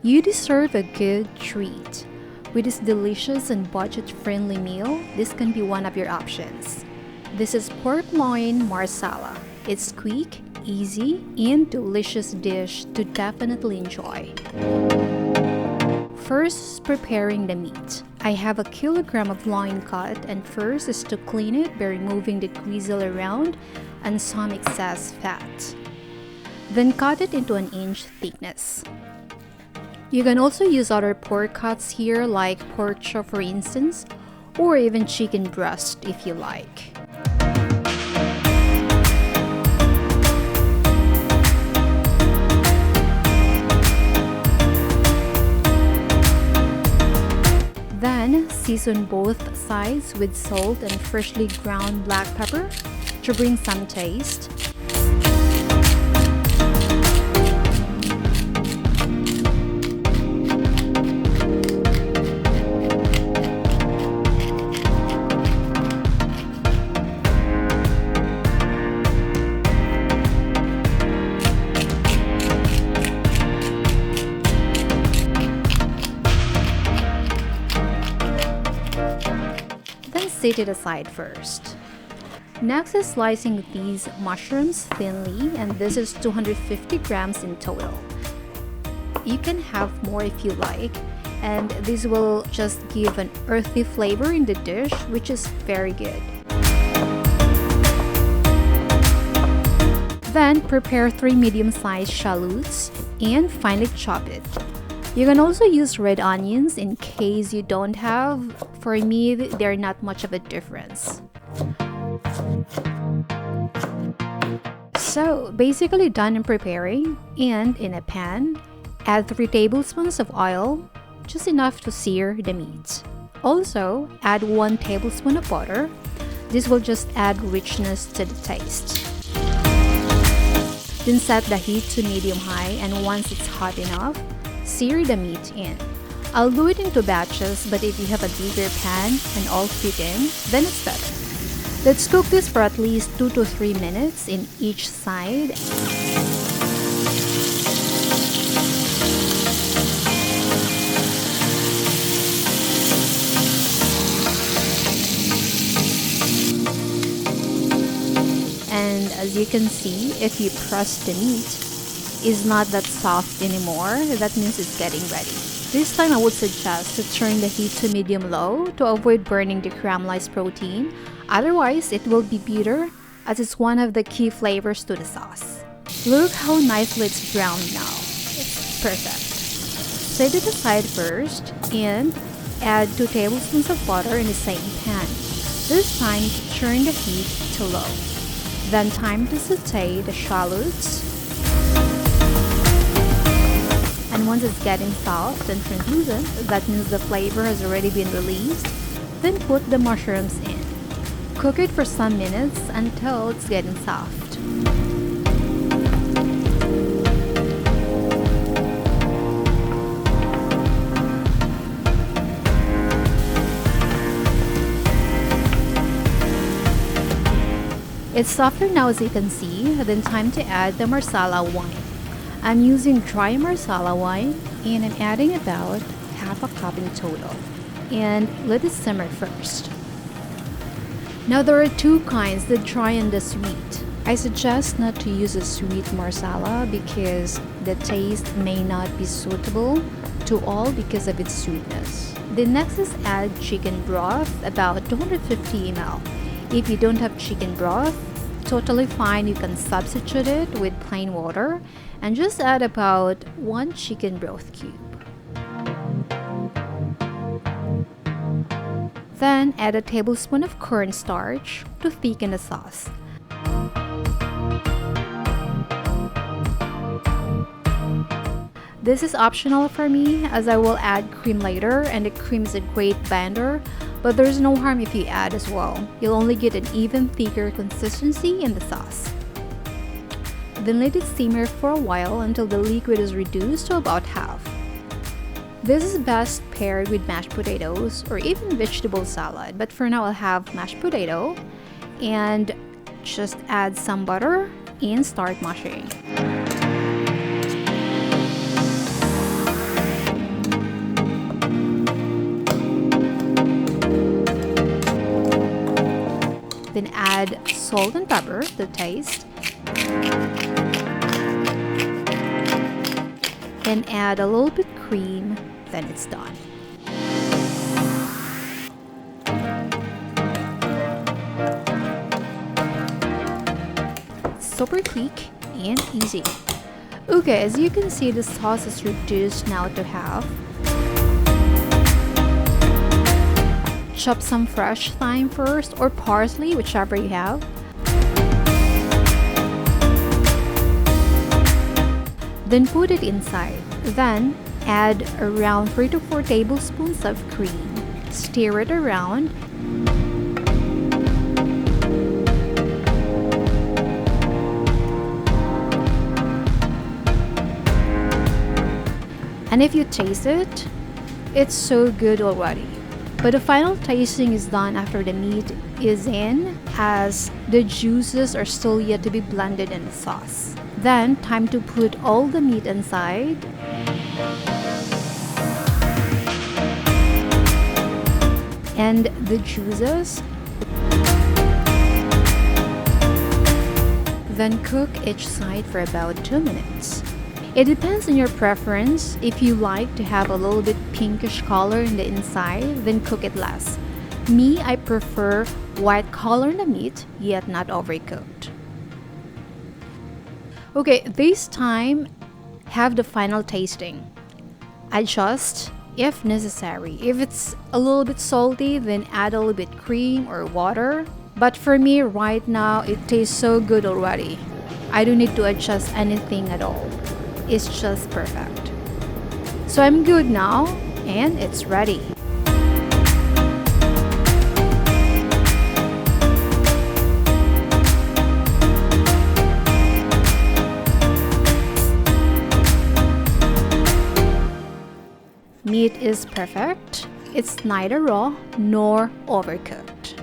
You deserve a good treat. With this delicious and budget-friendly meal, this can be one of your options. This is Porkloin Marsala. It's quick, easy, and delicious dish to definitely enjoy. First, preparing the meat. I have a kilogram of loin cut, and first is to clean it by removing the gristle around and some excess fat. Then cut it into an inch thickness. You can also use other pork cuts here, like pork chop for instance, or even chicken breast if you like. Then, season both sides with salt and freshly ground black pepper to bring some taste. Set it aside first. Next is slicing these mushrooms thinly, and this is 250 grams in total. You can have more if you like, and this will just give an earthy flavor in the dish, which is very good. Then prepare 3 medium-sized shallots and finely chop it. You can also use red onions in case you don't have. For me, they're not much of a difference. So, basically done in preparing, and in a pan, add 3 tablespoons of oil, just enough to sear the meat. Also, add 1 tablespoon of butter. This will just add richness to the taste. Then set the heat to medium-high, and once it's hot enough, sear the meat in. I'll do it into batches, but if you have a bigger pan and all fit in, then it's better. Let's cook this for at least 2 to 3 minutes in each side. And as you can see, if you press the meat, is not that soft anymore. That means it's getting ready. This time I would suggest to turn the heat to medium-low to avoid burning the caramelized protein. Otherwise, it will be bitter, as it's one of the key flavors to the sauce. Look how nicely it's browned now. It's perfect. Set it aside first and add 2 tablespoons of butter in the same pan. This time, turn the heat to low. Then time to saute the shallots. And once it's getting soft and translucent, that means the flavor has already been released. Then put the mushrooms in. Cook it for some minutes until it's getting soft. It's softer now, as you can see. Then time to add the Marsala wine. I'm using dry Marsala wine, and I'm adding about half a cup in total. And let it simmer first. Now there are 2 kinds, the dry and the sweet. I suggest not to use a sweet Marsala because the taste may not be suitable to all because of its sweetness. The next is add chicken broth, about 250 ml. If you don't have chicken broth, totally fine, you can substitute it with plain water and just add about 1 chicken broth cube. Then add a tablespoon of cornstarch to thicken the sauce. This is optional for me, as I will add cream later, and the cream is a great blender, but there's no harm if you add as well. You'll only get an even thicker consistency in the sauce. Then let it simmer for a while until the liquid is reduced to about half. This is best paired with mashed potatoes or even vegetable salad, but for now I'll have mashed potato and just add some butter and start mashing. add salt and pepper to taste. Then add a little bit cream, then it's done. Super quick and easy. Okay, as you can see, the sauce is reduced now to half. Chop some fresh thyme first, or parsley, whichever you have. Then put it inside. Then add around 3 to 4 tablespoons of cream. Stir it around. And if you taste it, it's so good already. But the final tasting is done after the meat is in, as the juices are still yet to be blended in the sauce. Then, time to put all the meat inside. And the juices. Then cook each side for about 2 minutes. It depends on your preference. If you like to have a little bit pinkish color in the inside, then cook it less. Me, I prefer white color in the meat, yet not overcooked. Okay, this time, have the final tasting. Adjust if necessary. If it's a little bit salty, then add a little bit cream or water. But for me, right now, it tastes so good already. I don't need to adjust anything at all. It's just perfect. So I'm good now, and it's ready. Meat is perfect. It's neither raw nor overcooked.